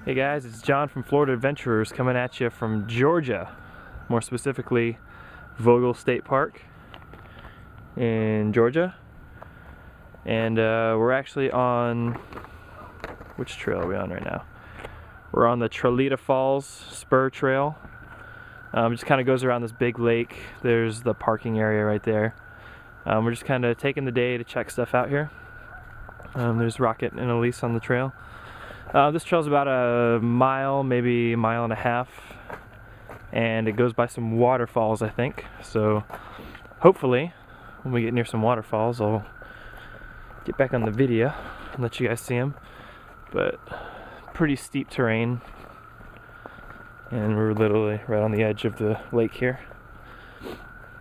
Hey guys, it's John from Florida Adventurers coming at you from Georgia, more specifically Vogel State Park in Georgia. And we're actually on, which trail are we on right now? We're on the Trolita Falls Spur Trail. It just kind of goes around this big lake. There's the parking area right there. We're just kind of taking the day to check stuff out here. There's Rocket and Elise on the trail. This trail's about a mile, maybe a mile and a half, and it goes by some waterfalls, I think. So hopefully when we get near some waterfalls I'll get back on the video and let you guys see them. But pretty steep terrain, and we're literally right on the edge of the lake here.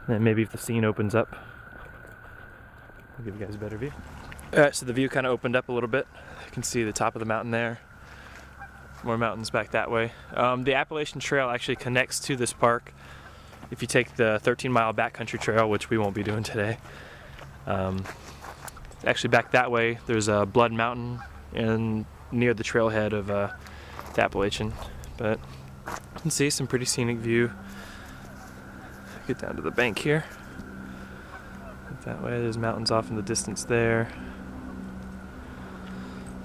And maybe if the scene opens up, I'll give you guys a better view. Alright, so the view kind of opened up a little bit. You can see the top of the mountain there. More mountains back that way. The Appalachian Trail actually connects to this park. If you take the 13-mile backcountry trail, which we won't be doing today, actually back that way there's a Blood Mountain and near the trailhead of the Appalachian. But you can see some pretty scenic view. Get down to the bank here. That way there's mountains off in the distance there.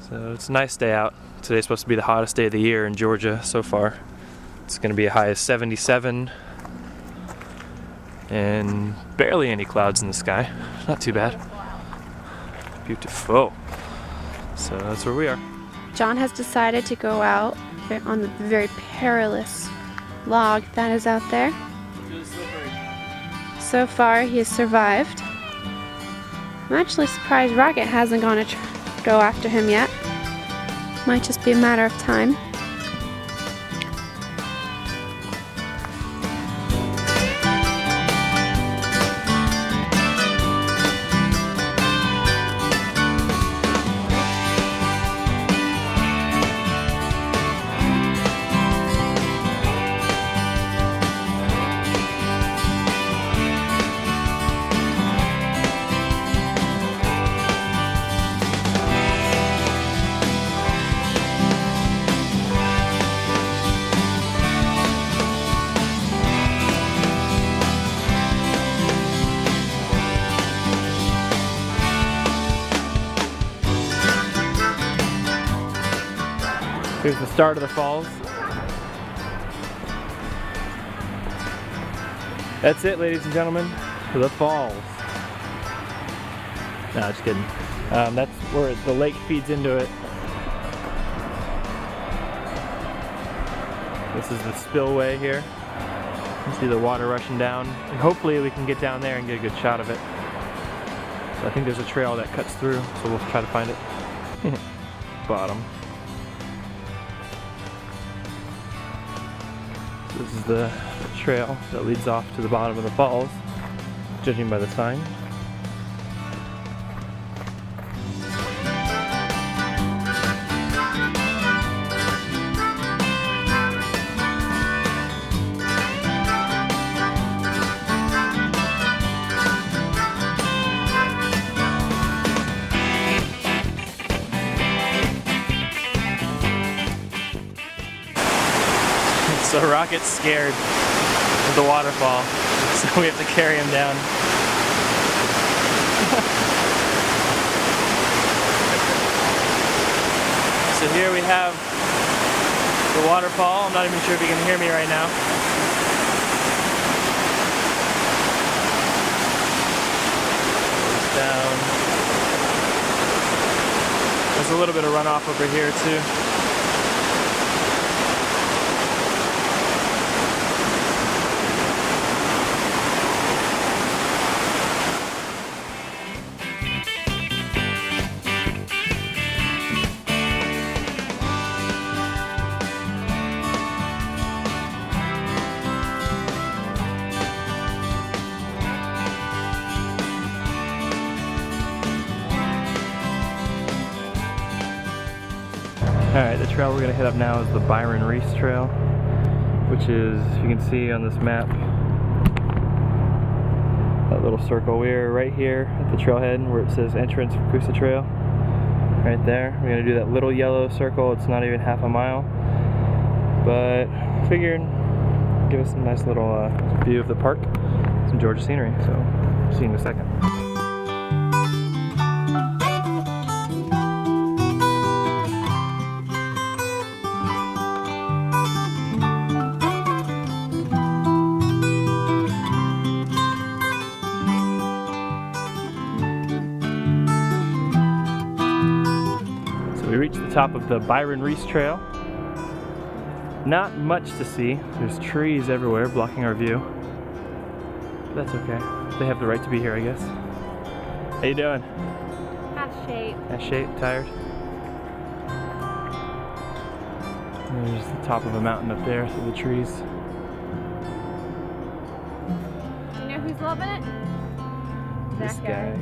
So it's a nice day out. Today's supposed to be the hottest day of the year in Georgia so far. It's going to be a high of 77 and barely any clouds in the sky. Not too bad. Beautiful. So that's where we are. John has decided to go out on the very perilous log that is out there. Really slippery. So far he has survived. I'm actually surprised Rocket hasn't gone to go after him yet. Might just be a matter of time. Here's the start of the falls. That's it, ladies and gentlemen, the falls. No, just kidding. That's where the lake feeds into it. This is the spillway here. You can see the water rushing down, and hopefully we can get down there and get a good shot of it. So I think there's a trail that cuts through, so we'll try to find it. Bottom. This is the trail that leads off to the bottom of the falls, judging by the sign. So Rocket's scared of the waterfall, so we have to carry him down. So here we have the waterfall. I'm not even sure if you can hear me right now. Goes down. There's a little bit of runoff over here too. Alright, the trail we're going to hit up now is the Byron Reese Trail, which is, if you can see on this map, that little circle. We're right here at the trailhead where it says entrance for Coosa Trail. Right there. We're going to do that little yellow circle. It's not even half a mile. but figured give us some nice little view of the park, some Georgia scenery. So see you in a second. We reached the top of the Byron Reese Trail. Not much to see. There's trees everywhere blocking our view. But that's okay. They have the right to be here, I guess. How you doing? Out of shape. Out of shape? Tired? And there's the top of a mountain up there through the trees. You know who's loving it? This guy.